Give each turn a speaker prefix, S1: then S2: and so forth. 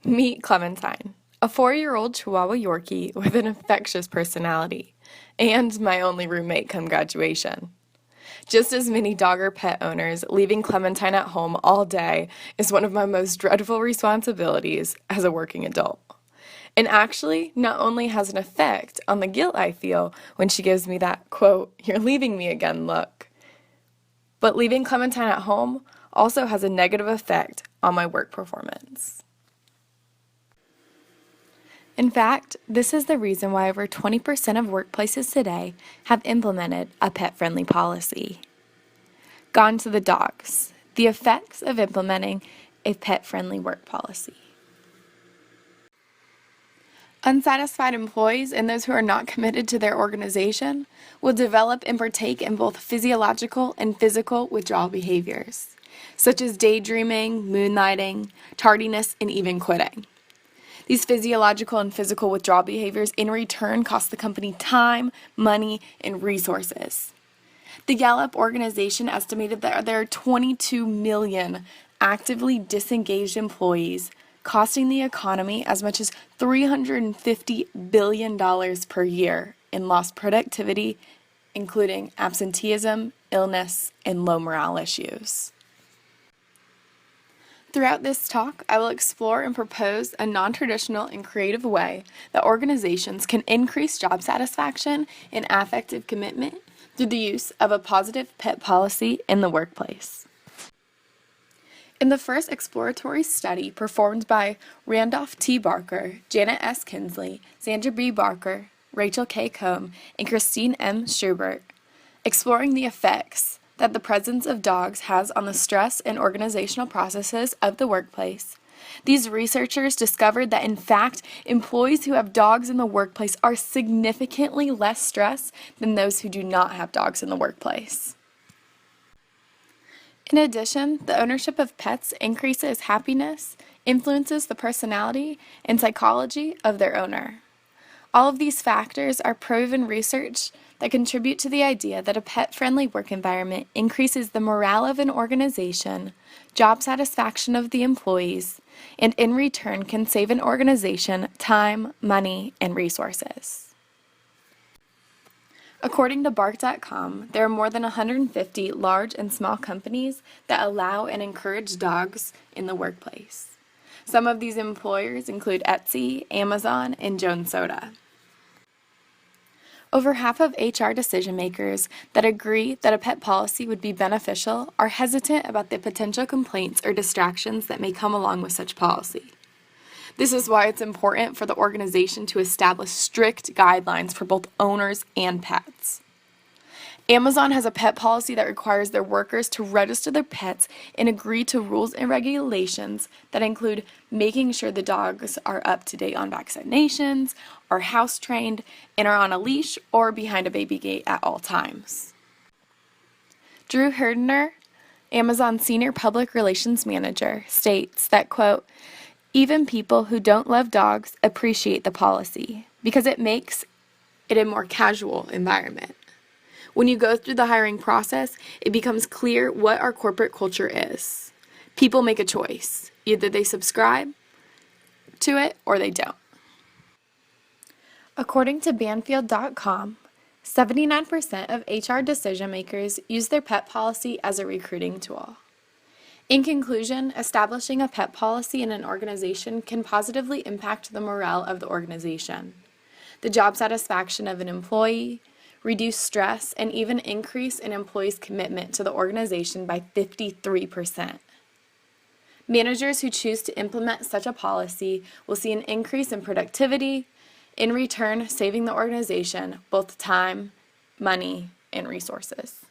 S1: Meet Clementine, a 4-year-old Chihuahua Yorkie with an infectious personality, and my only roommate come graduation. Just as many dog or pet owners, leaving Clementine at home all day is one of my most dreadful responsibilities as a working adult. And actually, not only has an effect on the guilt I feel when she gives me that, quote, "you're leaving me again" look, but leaving Clementine at home also has a negative effect on my work performance. In fact, this is the reason why over 20% of workplaces today have implemented a pet-friendly policy. Gone to the dogs, the effects of implementing a pet-friendly work policy. Unsatisfied employees and those who are not committed to their organization will develop and partake in both physiological and physical withdrawal behaviors, such as daydreaming, moonlighting, tardiness, and even quitting. These physiological and physical withdrawal behaviors in return cost the company time, money, and resources. The Gallup organization estimated that there are 22 million actively disengaged employees, costing the economy as much as $350 billion per year in lost productivity, including absenteeism, illness, and low morale issues. Throughout this talk, I will explore and propose a non-traditional and creative way that organizations can increase job satisfaction and affective commitment through the use of a positive pet policy in the workplace. In the first exploratory study performed by Randolph T. Barker, Janet S. Kinsley, Sandra B. Barker, Rachel K. Combe, and Christine M. Schubert, exploring the effects that the presence of dogs has on the stress and organizational processes of the workplace, these researchers discovered that in fact, employees who have dogs in the workplace are significantly less stressed than those who do not have dogs in the workplace. In addition, the ownership of pets increases happiness, influences the personality and psychology of their owner. All of these factors are proven research that contribute to the idea that a pet-friendly work environment increases the morale of an organization, job satisfaction of the employees, and in return can save an organization time, money, and resources. According to Bark.com, there are more than 150 large and small companies that allow and encourage dogs in the workplace. Some of these employers include Etsy, Amazon, and Jones Soda. Over half of HR decision makers that agree that a pet policy would be beneficial are hesitant about the potential complaints or distractions that may come along with such policy. This is why it's important for the organization to establish strict guidelines for both owners and pets. Amazon has a pet policy that requires their workers to register their pets and agree to rules and regulations that include making sure the dogs are up to date on vaccinations, are house trained, and are on a leash or behind a baby gate at all times. Drew Herdener, Amazon Senior Public Relations Manager, states that, quote, "Even people who don't love dogs appreciate the policy because it makes it a more casual environment. When you go through the hiring process, it becomes clear what our corporate culture is. People make a choice. Either they subscribe to it or they don't." According to Banfield.com, 79% of HR decision makers use their pet policy as a recruiting tool. In conclusion, establishing a pet policy in an organization can positively impact the morale of the organization, the job satisfaction of an employee, reduce stress, and even increase an employee's commitment to the organization by 53%. Managers who choose to implement such a policy will see an increase in productivity, in return saving the organization both time, money, and resources.